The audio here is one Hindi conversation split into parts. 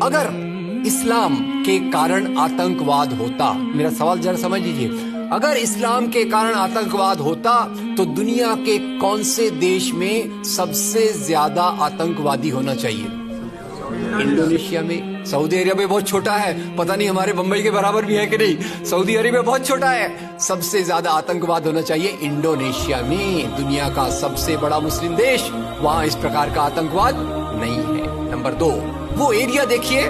अगर इस्लाम के कारण आतंकवाद होता, मेरा सवाल जरा समझ लीजिए, अगर इस्लाम के कारण आतंकवाद होता तो दुनिया के कौन से देश में सबसे ज्यादा आतंकवादी होना चाहिए? इंडोनेशिया में। सऊदी अरेबिया बहुत छोटा है, पता नहीं हमारे बंबई के बराबर भी है कि नहीं। सऊदी अरेबिया बहुत छोटा है, सबसे ज्यादा आतंकवाद होना चाहिए इंडोनेशिया में, दुनिया का सबसे बड़ा मुस्लिम देश। वहां इस प्रकार का आतंकवाद नहीं है। नंबर 2, वो एरिया देखिए,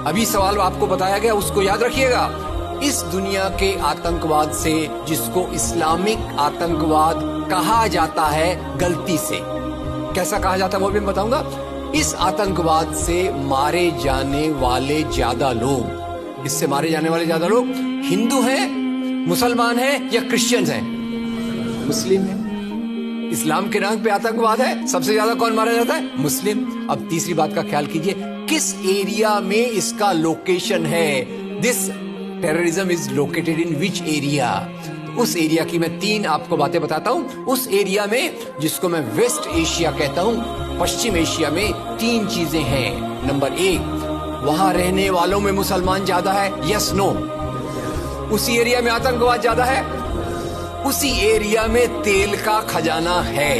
अभी सवाल आपको बताया गया उसको याद रखिएगा। इस दुनिया के आतंकवाद से, जिसको इस्लामिक आतंकवाद कहा जाता है गलती से, कैसा कहा जाता है वो भी मैं बताऊंगा। इस आतंकवाद से मारे जाने वाले ज्यादा लोग, इससे मारे जाने वाले ज्यादा लोग हिंदू हैं, मुसलमान हैं या क्रिश्चियंस हैं? मुस्लिम हैं। इस्लाम के नाम पे आतंकवाद है, सबसे ज्यादा कौन मारा जाता है? मुस्लिम। अब तीसरी बात का ख्याल कीजिए, किस एरिया में इसका लोकेशन है? This terrorism is located in which area? उस एरिया की मैं 3 आपको बातें बताता हूं। उस एरिया में, जिसको मैं वेस्ट एशिया कहता हूं, पश्चिम एशिया में 3 चीजें हैं। नंबर 1, वहां रहने वालों में मुसलमान ज्यादा है, यस नो? उसी एरिया में आतंकवाद ज्यादा है, उसी एरिया में तेल का खजाना है।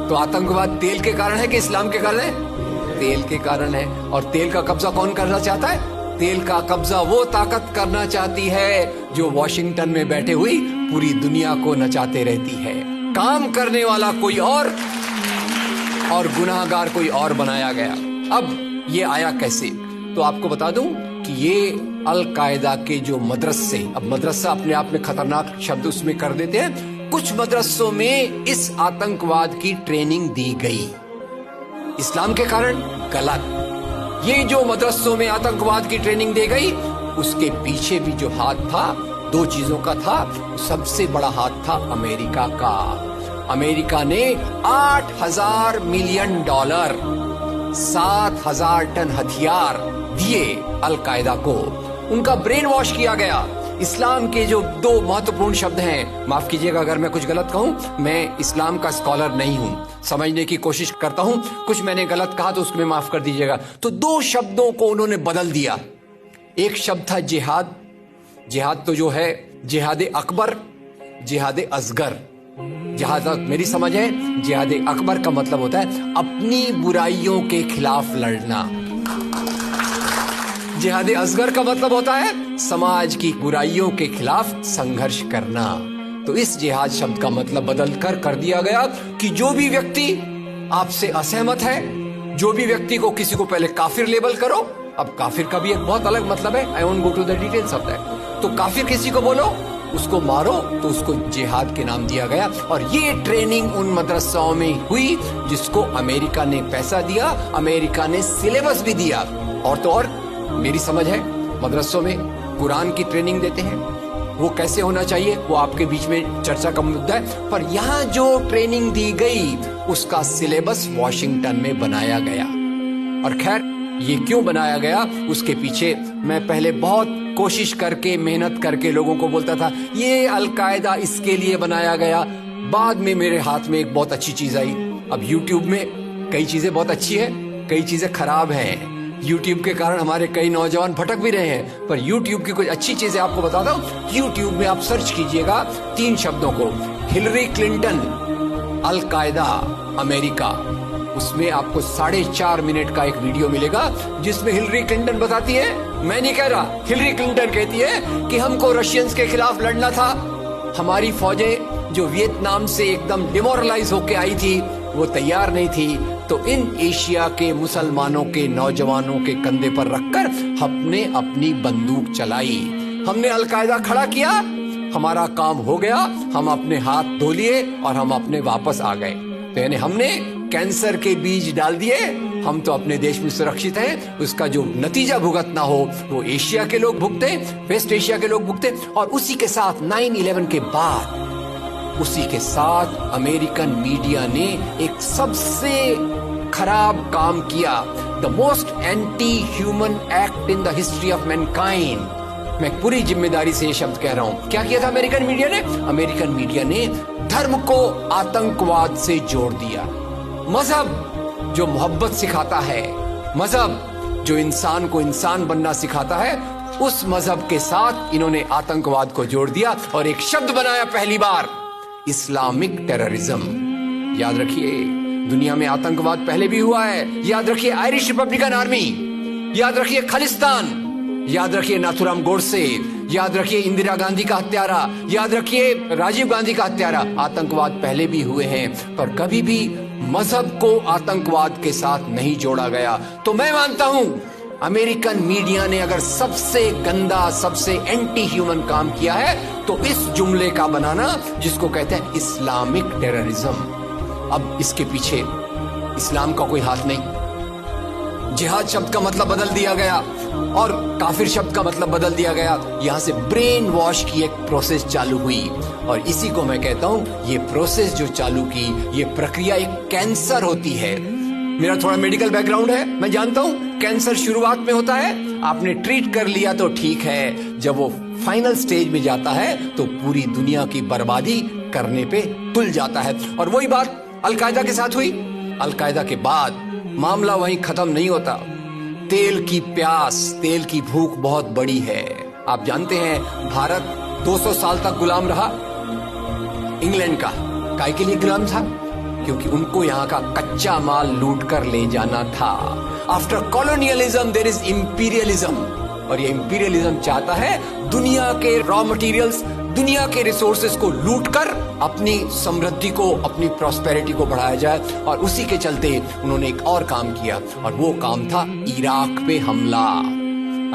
तो आतंकवाद तेल के कारण है कि इस्लाम के कारण है? तेल के कारण है। और तेल का कब्जा कौन करना चाहता है? तेल का कब्जा वो ताकत करना चाहती है जो वॉशिंगटन में बैठे हुई पूरी दुनिया को नचाते रहती है। काम करने वाला कोई और गुनाहगार कोई और बनाया गया। अब ये आया कैसे? तो आपको बता दूं कि ये अल कायदा के जो मदरसे, अब मदरसा अपने आप में खतरनाक शब्द उसमें कर देते हैं, कुछ मदरसों में इस आतंकवाद की ट्रेनिंग दी गई। इस्लाम के कारण गलत। ये जो मदरसों में आतंकवाद की ट्रेनिंग दी गई, उसके पीछे भी जो हाथ था, 2 चीजों का था। सबसे बड़ा हाथ था अमेरिका का। अमेरिका ने $8,000 मिलियन, 7,000 टन हथियार दिए अल कायदा को। उनका ब्रेन वॉश किया गया। इस्लाम के जो 2 महत्वपूर्ण शब्द हैं, माफ कीजिएगा अगर मैं कुछ गलत कहूं, मैं इस्लाम का स्कॉलर नहीं हूं, समझने की कोशिश करता हूं, कुछ मैंने गलत कहा तो उसमें माफ कर दीजिएगा। तो 2 शब्दों को उन्होंने बदल दिया। एक शब्द था जिहाद। जिहाद तो जो है जिहाद अकबर, जिहाद असगर। जहां तक मेरी समझ है, जिहाद अकबर का मतलब होता है अपनी बुराइयों के खिलाफ लड़ना। जिहाद असगर का मतलब होता है समाज की बुराइयों के खिलाफ संघर्ष करना। तो इस जिहाद शब्द का मतलब बदल कर दिया गया कि जो भी व्यक्ति आपसे असहमत है, जो भी व्यक्ति को, किसी को पहले काफिर लेबल करो। अब काफिर का भी एक बहुत अलग मतलब है, I won't go to the details of that. तो काफिर किसी को बोलो, उसको मारो, तो उसको जिहाद के नाम दिया गया। और ये ट्रेनिंग उन मदरसाओं में हुई जिसको अमेरिका ने पैसा दिया, अमेरिका ने सिलेबस भी दिया। और तो और मेरी समझ है, मदरसों में कुरान की ट्रेनिंग देते हैं। वो कैसे होना चाहिए वो आपके बीच में चर्चा का मुद्दा है, पर यहाँ जो ट्रेनिंग दी गई उसका सिलेबस वॉशिंगटन में बनाया गया। और खैर, ये क्यों बनाया गया उसके पीछे मैं पहले बहुत कोशिश करके, मेहनत करके लोगों को बोलता था ये अल कायदा इसके लिए बनाया गया। बाद में मेरे हाथ में एक बहुत अच्छी चीज आई। अब यूट्यूब में कई चीजें बहुत अच्छी है, कई चीजें खराब हैं। YouTube के कारण हमारे कई नौजवान भटक भी रहे हैं, पर YouTube की कुछ अच्छी चीजें आपको बताता हूं। YouTube में आप सर्च कीजिएगा 3 शब्दों को, हिलरी क्लिंटन, अल कायदा, अमेरिका। उसमें आपको 4.5 मिनट का एक वीडियो मिलेगा जिसमें हिलरी क्लिंटन बताती है, मैं नहीं कह रहा, हिलरी क्लिंटन कहती है कि हमको रशियंस के खिलाफ लड़ना था। हमारी फौजें जो वियतनाम से एकदम डिमोरलाइज होके आई थी, वो तैयार नहीं थी। तो इन एशिया के मुसलमानों के नौजवानों के कंधे पर रखकर हमने अपनी बंदूक चलाई, हमने अल कायदा खड़ा किया, हमारा काम हो गया, हम अपने हाथ धो लिए और हम अपने वापस आ गए। तो यानी हमने कैंसर के बीज डाल दिए, हम तो अपने देश में सुरक्षित हैं। उसका जो नतीजा भुगतना हो वो एशिया के लोग भुगते, वेस्ट एशिया के लोग भुगते। और उसी के साथ 9/11 के बाद, उसी के साथ अमेरिकन मीडिया ने एक सबसे खराब काम किया, the most anti human act in the history of Mankind. मैं पूरी जिम्मेदारी से ये शब्द कह रहा हूं। क्या किया था अमेरिकन मीडिया ने? अमेरिकन मीडिया ने धर्म को आतंकवाद से जोड़ दिया। मजहब जो मोहब्बत सिखाता है, मजहब जो इंसान को इंसान बनना सिखाता है, उस मजहब के साथ इन्होंने आतंकवाद को जोड़ दिया और एक शब्द बनाया पहली बार, इस्लामिक टेररिज्म। याद रखिए, दुनिया में आतंकवाद पहले भी हुआ है। याद रखिए आयरिश रिपब्लिकन आर्मी, याद रखिए खालिस्तान, याद रखिए नाथुराम गोडसे, याद रखिए इंदिरा गांधी का हत्यारा, याद रखिए राजीव गांधी का हत्यारा। आतंकवाद पहले भी हुए हैं, पर कभी भी मजहब को आतंकवाद के साथ नहीं जोड़ा गया। तो मैं मानता हूं अमेरिकन मीडिया ने अगर सबसे गंदा, सबसे एंटी ह्यूमन काम किया है तो इस जुमले का बनाना, जिसको कहते हैं इस्लामिक टेररिज्म। अब इसके पीछे इस्लाम का कोई हाथ नहीं। जिहाद शब्द का मतलब बदल दिया गया और काफिर शब्द का मतलब बदल दिया गया। यहां से ब्रेन वॉश की एक प्रोसेस चालू हुई और इसी को मैं कहता हूं, ये प्रोसेस जो चालू की, ये प्रक्रिया एक कैंसर होती है। मेरा थोड़ा मेडिकल बैकग्राउंड है, मैं जानता हूं कैंसर शुरुआत में होता है, आपने ट्रीट कर लिया तो ठीक है, जब वो फाइनल स्टेज में जाता है तो पूरी दुनिया की बर्बादी करने पे तुल जाता है। और वही बात अलकायदा के साथ हुई। अलकायदा के बाद मामला वहीं खत्म नहीं होता। तेल की प्यास, तेल की भूख बहुत बड़ी है। आप जानते हैं भारत 200 साल तक गुलाम रहा इंग्लैंड का। काय के लिए गुलाम था? क्योंकि उनको यहाँ का कच्चा माल लूट कर ले जाना था। After colonialism there is imperialism, और ये इंपीरियलिज्म चाहता है दुनिया के रॉ मटेरियल्स, दुनिया के रिसोर्सेज को लूटकर अपनी समृद्धि को, अपनी प्रॉस्पेरिटी को बढ़ाया जाए। और उसी के चलते उन्होंने एक और काम किया, और वो काम था इराक पे हमला।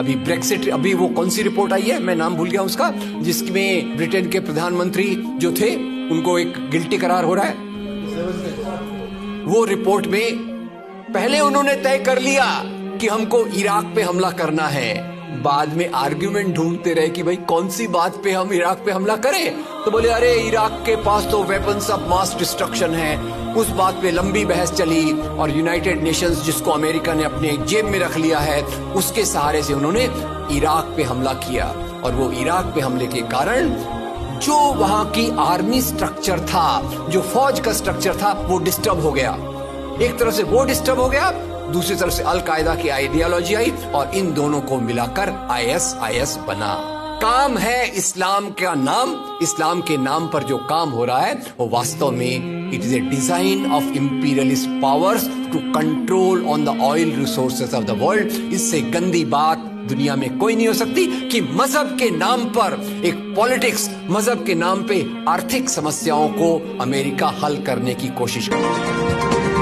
अभी ब्रेक्सिट, अभी वो कौन सी रिपोर्ट आई है, मैं नाम भूल गया उसका, जिसमें ब्रिटेन के प्रधानमंत्री जो थे उनको एक गिल्टी करार हो रहा है। वो रिपोर्ट में पहले उन्होंने तय कर लिया कि हमको इराक पे हमला करना है, बाद में आर्ग्यूमेंट ढूंढते रहे कि भाई कौन सी बात पे हम इराक पे हमला करें। तो बोले अरे इराक के पास तो वेपन्स ऑफ मास डिस्ट्रक्शन है। उस बात पे लंबी बहस चली और यूनाइटेड नेशंस, जिसको अमेरिका ने अपने जेब में रख लिया है, उसके सहारे से उन्होंने इराक पे हमला किया। और वो इराक पे हमले के कारण जो वहां की आर्मी स्ट्रक्चर था, जो फौज का स्ट्रक्चर था, वो डिस्टर्ब हो गया। एक तरफ से वो डिस्टर्ब हो गया, दूसरी तरफ से अलकायदा की आइडियोलॉजी आई और इन दोनों को मिलाकर ISIS बना। काम है इस्लाम का नाम, इस्लाम के नाम पर जो काम हो रहा है वो वास्तव में it is a design of imperialist powers to control on the oil resources of the world. इससे गंदी बात दुनिया में कोई नहीं हो सकती कि मजहब के नाम पर एक पॉलिटिक्स, मजहब के नाम पे आर्थिक समस्याओं को अमेरिका हल करने की कोशिश करे।